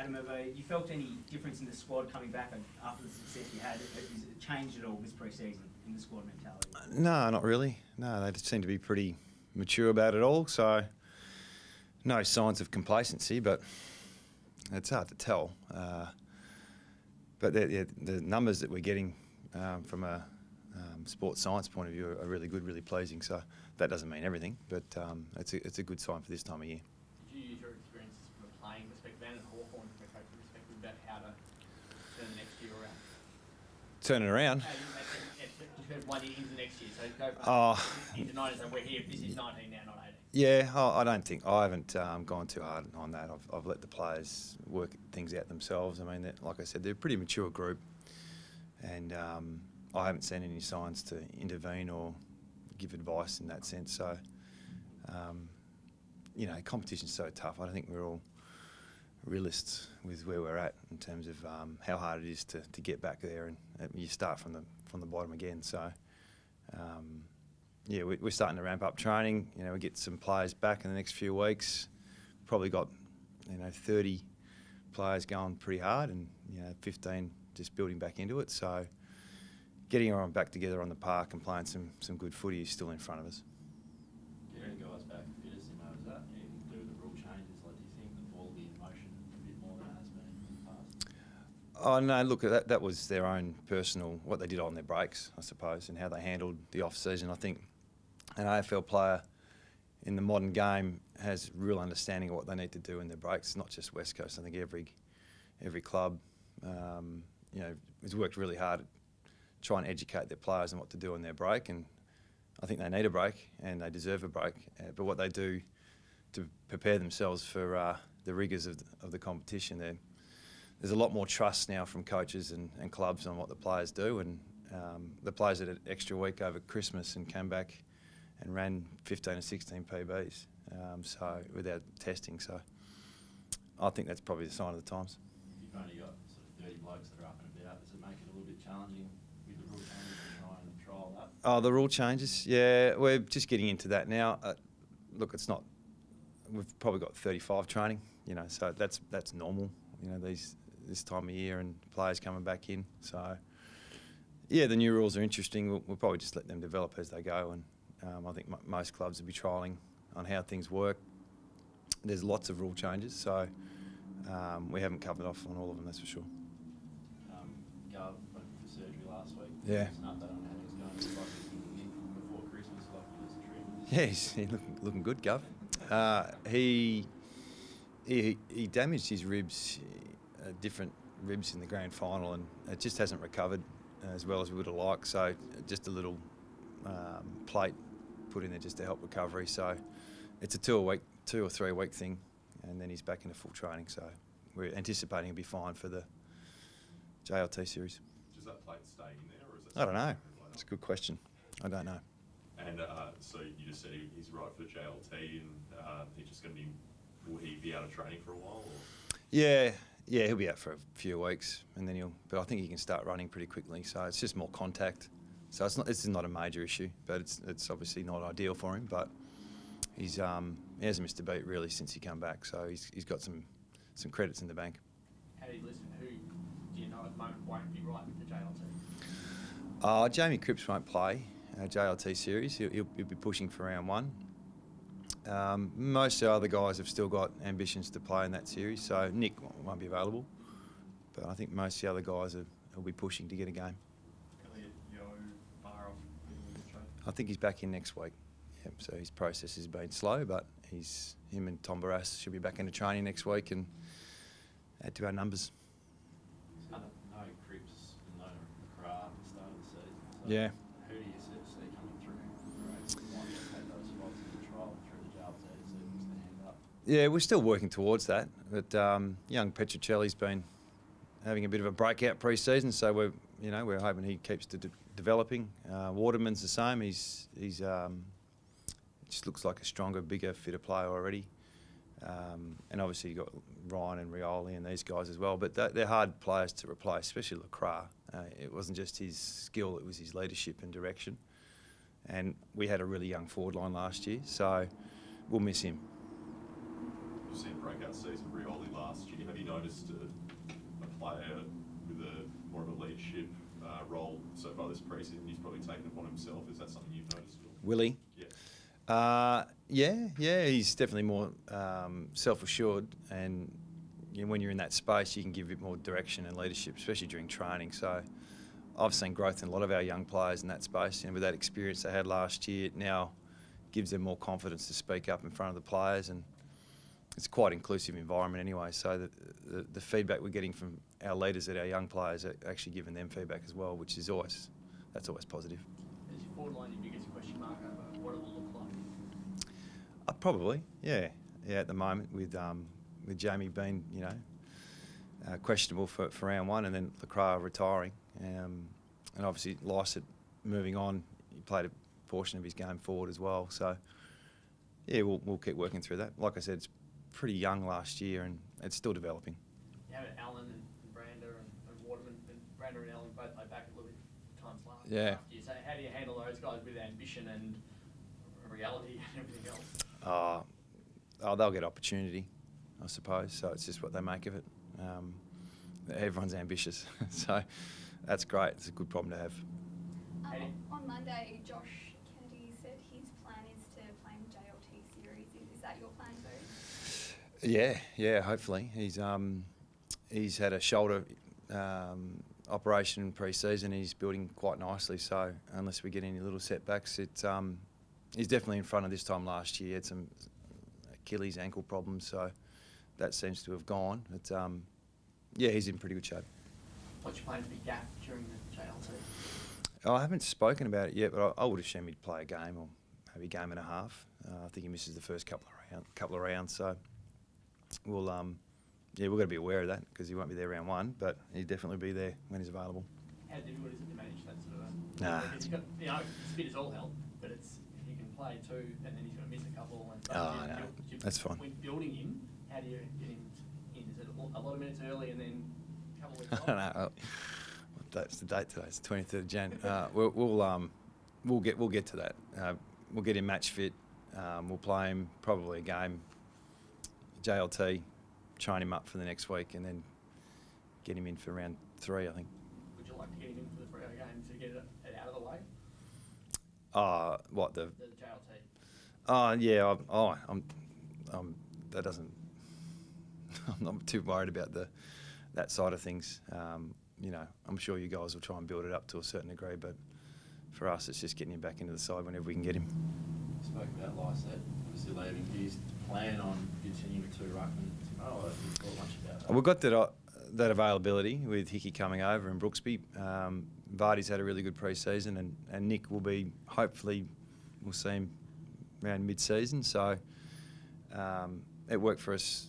Adam, have you felt any difference in the squad coming back after the success you had? Has it changed at all this pre-season in the squad mentality? No, not really. No, they seem to be pretty mature about it all, so no signs of complacency, but it's hard to tell. But the numbers that we're getting from a sports science point of view are really good, really pleasing, so that doesn't mean everything, but it's a good sign for this time of year. Did you use your experience from a playing perspective and a Hawthorn perspective about how to turn the next year around? Turn it around? One year into next year, so go into 19, so we're here, this is 19 now, not 18. Yeah, I haven't gone too hard on that. I've let the players work things out themselves. I mean, like I said, they're a pretty mature group, and I haven't seen any signs to intervene or give advice in that sense. So, you know, competition's so tough. I don't think we're all realists with where we're at in terms of how hard it is to get back there, and you start from the bottom again. So, yeah, we're starting to ramp up training. You know, we get some players back in the next few weeks. Probably got 30 players going pretty hard, and 15 just building back into it. So, getting everyone back together on the park and playing some good footy is still in front of us. Getting guys back fit, as you know, is that anything to do with the rule changes? Like, do you think the ball will be in motion a bit more than it has been in the past? Oh no, look, that was their own personal, what they did on their breaks, I suppose, and how they handled the off-season. I think an AFL player in the modern game has real understanding of what they need to do in their breaks, not just West Coast. I think every club, has worked really hard at trying to educate their players on what to do in their break, and I think they need a break and they deserve a break. But what they do to prepare themselves for the rigours of the competition, there's a lot more trust now from coaches and clubs on what the players do, and the players had an extra week over Christmas and came back and ran 15 or 16 PBs, so without testing. So I think that's probably the sign of the times. You've only got sort of 30 blokes that are up and about. Does it make it a little bit challenging with the rule changes and trying to trial that? Oh, the rule changes, yeah, we're just getting into that now. Look, it's not. We've probably got 35 training, so that's normal. This time of year and players coming back in. So yeah, the new rules are interesting. We'll probably just let them develop as they go, and I think most clubs will be trialling on how things work. There's lots of rule changes, so we haven't covered off on all of them, that's for sure. Gov went for surgery last week. Yeah. Just an update on how he's going. It's like he's thinking in before Christmas, like he was a trim. Yeah, he's looking good, Gov. He damaged his ribs, different ribs in the grand final, and it just hasn't recovered as well as we would have liked. So just a little plate put in there just to help recovery. So it's a 2 or 3 week thing, and then he's back into full training. So we're anticipating he'll be fine for the JLT series. Does that plate stay in there, or is it? I don't know. It's a good question. I don't know. And so you just said he's right for the JLT, and he's just going to be. Will he be out of training for a while? Or? Yeah, he'll be out for a few weeks, and then but I think he can start running pretty quickly. So it's just more contact. So this is not a major issue, but it's obviously not ideal for him. But he hasn't missed a beat really since he come back. So he's got some credits in the bank. How do you listen? Who do you know at the moment won't be right with the JLT? Jamie Cripps won't play JLT series. He'll be pushing for round 1. Most of the other guys have still got ambitions to play in that series, so Nick won't be available. But I think most of the other guys will be pushing to get a game. I think he's back in next week. Yep, so his process has been slow, but him and Tom Barras should be back into training next week and add to our numbers. So no Cripps, no McGrath at the start of the season. So yeah. Who do you see coming through? Might take those spots in the trial through the JLT to see who stand up. Yeah, we're still working towards that. But young Petruccelli's been having a bit of a breakout pre-season, so we're hoping he keeps developing. Waterman's the same. He's just looks like a stronger, bigger, fitter player already. And obviously you've got Ryan and Rioli and these guys as well. But they're hard players to replace, especially Lacroix. It wasn't just his skill; it was his leadership and direction. And we had a really young forward line last year, so we'll miss him. You've seen breakout season Rioli last last year. Have you noticed a player with a more of a leadership role so far this pre-season? He's probably taken upon himself. Is that something you've noticed? Willie? Yeah. Yeah, he's definitely more self-assured, and when you're in that space, you can give a bit more direction and leadership, especially during training. So I've seen growth in a lot of our young players in that space, and with that experience they had last year, it now gives them more confidence to speak up in front of the players, and it's quite an inclusive environment anyway. So the feedback we're getting from our leaders at our young players are actually giving them feedback as well, which is always positive. Is your forward line your biggest question mark over what it will look like? Probably, yeah. At the moment with Jamie being, questionable for round one, and then Lacroix retiring, and obviously Lysett moving on. He played a portion of his game forward as well. So yeah, we'll keep working through that. Like I said, it's pretty young last year, and it's still developing. You have Allen and Brander and Waterman, and Brander and Allen both played back a little bit times last year. So how do you handle those guys with ambition and reality and everything else? They'll get opportunity, I suppose. So it's just what they make of it. Everyone's ambitious, so that's great. It's a good problem to have. On Monday, Josh Kennedy said his plan is to play in JLT series. Is that your plan too? Yeah. Hopefully, he's had a shoulder operation in pre-season. He's building quite nicely. So unless we get any little setbacks, he's definitely in front of this time last year. He had some Achilles ankle problems, so that seems to have gone. But he's in pretty good shape. What's your plan for Gaff during the JLT? I haven't spoken about it yet, but I would assume he'd play a game or maybe a game and a half. I think he misses the first couple of rounds, so we'll we've got to be aware of that because he won't be there round one, but he'll definitely be there when he's available. How difficult is it to manage that sort of? Nah. Because you've got, it's fit as all hell, but it's he can play too, and then he's going to miss a couple. And No, that's fine. When building him, how do you get him in? Is it a lot of minutes early and then a couple of weeks off? I don't know. That's the date today. It's the 23rd of Jan. We'll get to that. We'll get him match fit. We'll play him probably a game, JLT, train him up for the next week, and then get him in for round 3, I think. Would you like to get him in for the Freo game to get it out of the way? What the JLT. Yeah. That doesn't. I'm not too worried about that side of things. I'm sure you guys will try and build it up to a certain degree, but for us, it's just getting him back into the side whenever we can get him. You spoke about Lysett, obviously leaving. Do you plan on continuing with 2 ruckmen tomorrow, or have you thought much about that? We've got that availability with Hickey coming over and Brooksby. Vardy's had a really good pre-season, and Nick will be, hopefully, we'll see him around mid-season. So it worked for us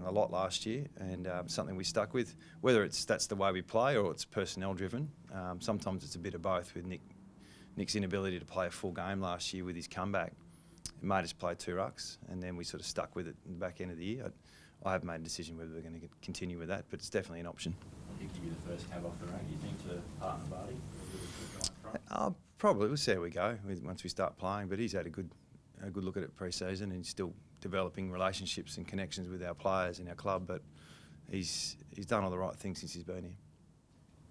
a lot last year, and something we stuck with. Whether that's the way we play or it's personnel driven, sometimes it's a bit of both. With Nick's inability to play a full game last year with his comeback, it made us play 2 rucks, and then we sort of stuck with it in the back end of the year. I haven't made a decision whether we're going to continue with that, but it's definitely an option. I think you'll be the first cab off the rank, you think, to partner Vardy? Probably. We'll see how we go once we start playing, but he's had a good look at it pre-season, and he's still developing relationships and connections with our players in our club, but he's done all the right things since he's been here.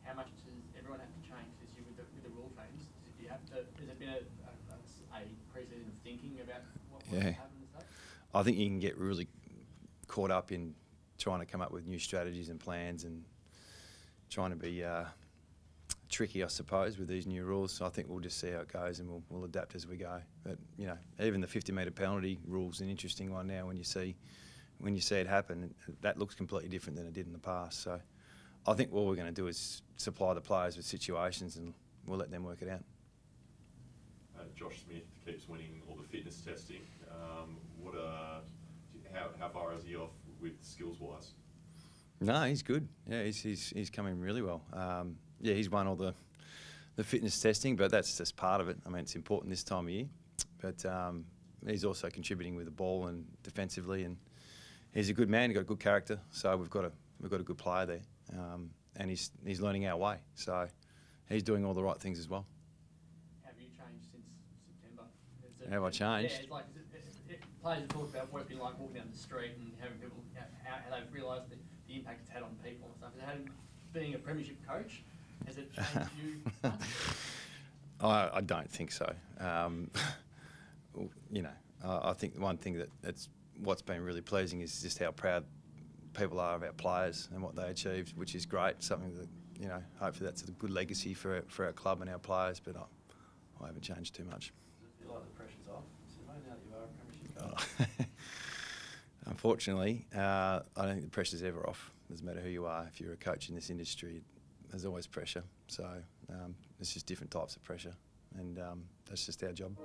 How much does everyone have to change this year with the rule changes? Do you have to? Has it been a pre-season of thinking about what will happen and stuff? I think you can get really caught up in trying to come up with new strategies and plans and trying to be tricky, I suppose, with these new rules. So I think we'll just see how it goes, and we'll adapt as we go. But even the 50-metre penalty rule's an interesting one now. When you see it happen, that looks completely different than it did in the past. So I think what we're going to do is supply the players with situations, and we'll let them work it out. Josh Smith keeps winning all the fitness testing. How far is he off with skills-wise? No, he's good. Yeah, he's coming really well. He's won all the fitness testing, but that's just part of it. I mean, it's important this time of year. But he's also contributing with the ball and defensively, and he's a good man. He's got a good character, so we've got a good player there, and he's learning our way. So he's doing all the right things as well. Have you changed since September? Have I changed? Yeah, it's like players have talked about what it's been like walking down the street and having people, how they've realised the impact it's had on people and stuff. Has it had, being a premiership coach, has it changed you much? I don't think so. You know, I think the one thing that's what's been really pleasing is just how proud people are of our players and what they achieved, which is great. Something that, you know, hopefully that's a good legacy for our club and our players. But I haven't changed too much. Does it feel like the pressure's off? So now that you are a premiership coach? Unfortunately, I don't think the pressure's ever off. Doesn't matter who you are. If you're a coach in this industry, there's always pressure. So it's just different types of pressure, and that's just our job.